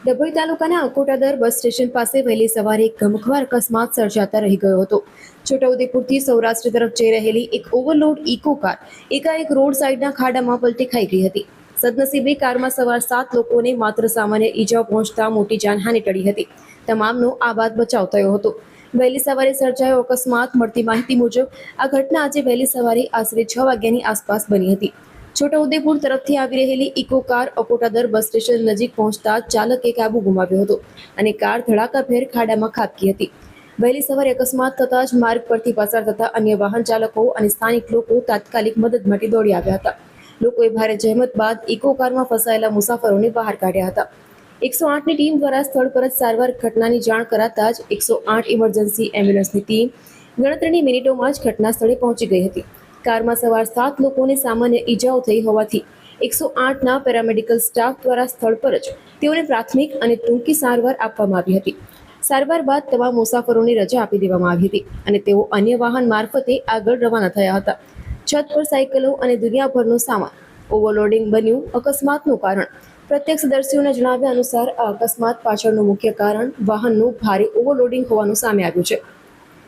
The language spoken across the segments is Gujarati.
ડભોઈ તાલુકાના અકોટાદર બસ સ્ટેશન પાસે વહેલી સવારે એક ગમખ્વાર અકસ્માત સર્જાતા રહી ગયો હતો. છોટાઉદેપુરથી સૌરાષ્ટ્ર તરફ જઈ રહેલી એક ઓવરલોડ ઇકો કાર એકાએક રોડ સાઈડના ખાડામાં પલટી ખાઈ ગઈ હતી. સદનસીબે કારમાં સવાર 7 લોકોને માત્ર સામાન્ય ઈજાઓ પહોંચતા મોટી જાનહાનિ ટળી હતી. તમામનો આબાદ બચાવ થયો હતો. વહેલી સવારે સર્જાયો અકસ્માત. મળતી માહિતી મુજબ આ ઘટના આજે વહેલી સવારે આશરે 6 વાગ્યાની આસપાસ બની હતી. છોટાઉદેપુર તરફથી આવી રહેલી eco car Akotadar bus station નજીક પહોંચતા ચાલકે કાબુ ગુમાવ્યો હતો અને કાર ધડાકાભેર ખાડામાં ખાબકી હતી. વહેલી સવારે અકસ્માત થતાં જ માર્ગ પરથી પસાર થતા અન્ય વાહન ચાલકો અને સ્થાનિક લોકો તાત્કાલિક મદદ માટે દોડી આવ્યા હતા. લોકોએ ભારે જહેમત બાદ ઇકો કારમાં ફસાયેલા મુસાફરોને બહાર કાઢ્યા હતા. 108ની ટીમ દ્વારા સ્થળ પર જ સારવાર ઘટનાની જાણ કરાતા જ 108 ઇમરજન્સી એમ્બ્યુલન્સની ટીમ ગણતરીની મિનિટોમાં જ ઘટના સ્થળે પહોંચી ગઈ હતી. કારમાં સવાર 7 લોકોને સામાન્ય ઈજાઓ થઈ હોવાથી 108ના પેરામેડિકલ સ્ટાફ દ્વારા સ્થળ પર જ તેઓને પ્રાથમિક અને ટૂંકી સારવાર આપવામાં આવી હતી. સારવાર બાદ તમામ મુસાફરોને રજા આપી દેવામાં આવી હતી અને તેઓ અન્ય વાહન મારફતે આગળ રવાના થયા હતા. છત પર સાયકલો અને દુનિયાભરનો સામાન. ઓવરલોડિંગ બન્યું અકસ્માતનું કારણ. પ્રત્યક્ષદર્શીઓના જણાવ્યા અનુસાર આ અકસ્માત પાછળનું મુખ્ય કારણ વાહનનું ભારે ઓવરલોડિંગ હોવાનું સામે આવ્યું છે.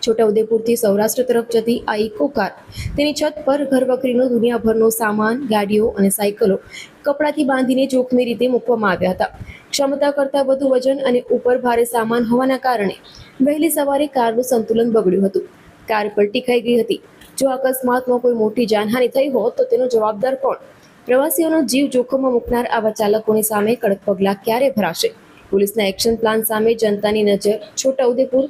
છોટાઉદેપુરથી સૌરાષ્ટ્ર તરફ જતી આ ઇકો કાર તેની છત પર ઘરવખરીનો દુનિયાભરનો સામાન, ગાડીઓ અને સાયકલો કપડાથી બાંધીને જોખમી રીતે મૂકવામાં આવ્યા હતા. ક્ષમતા કરતાં વધુ વજન અને ઉપર ભારે સામાન હોવાના કારણે વહેલી સવારે કારનું સંતુલન બગડ્યું હતું. કાર પલટી ખાઈ ગઈ હતી. જો અકસ્માતમાં કોઈ મોટી જાનહાનિ થઈ હોત તો તેનો જવાબદાર કોણ? પ્રવાસીઓનો જીવ જોખમમાં મૂકનાર આવા ચાલકોની સામે કડક પગલાં ક્યારે ભરાશે? પોલીસના એક્શન પ્લાન સામે જનતાની નજર. છોટાઉદેપુર,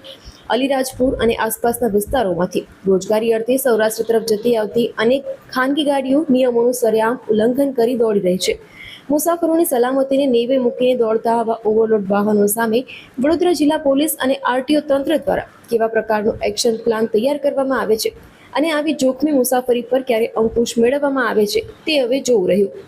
અલીરાજપુર અને આસપાસના વિસ્તારોમાંથી રોજગારી અર્થે સૌરાષ્ટ્ર તરફ જતી આવતી અનેક ખાનગી ગાડીઓ નિયમોનું સરેઆમ ઉલ્લંઘન કરી દોડી રહી છે. મુસાફરોની સલામતીને નેવે મૂકીને દોડતા આવા ઓવરલોડ વાહનો સામે વડોદરા જિલ્લા પોલીસ અને આરટીઓ તંત્ર દ્વારા કેવા પ્રકારનો એક્શન પ્લાન તૈયાર કરવામાં આવે છે અને આવી જોખમી મુસાફરી પર ક્યારે અંકુશ મેળવવામાં આવે છે તે હવે જોવું રહ્યું.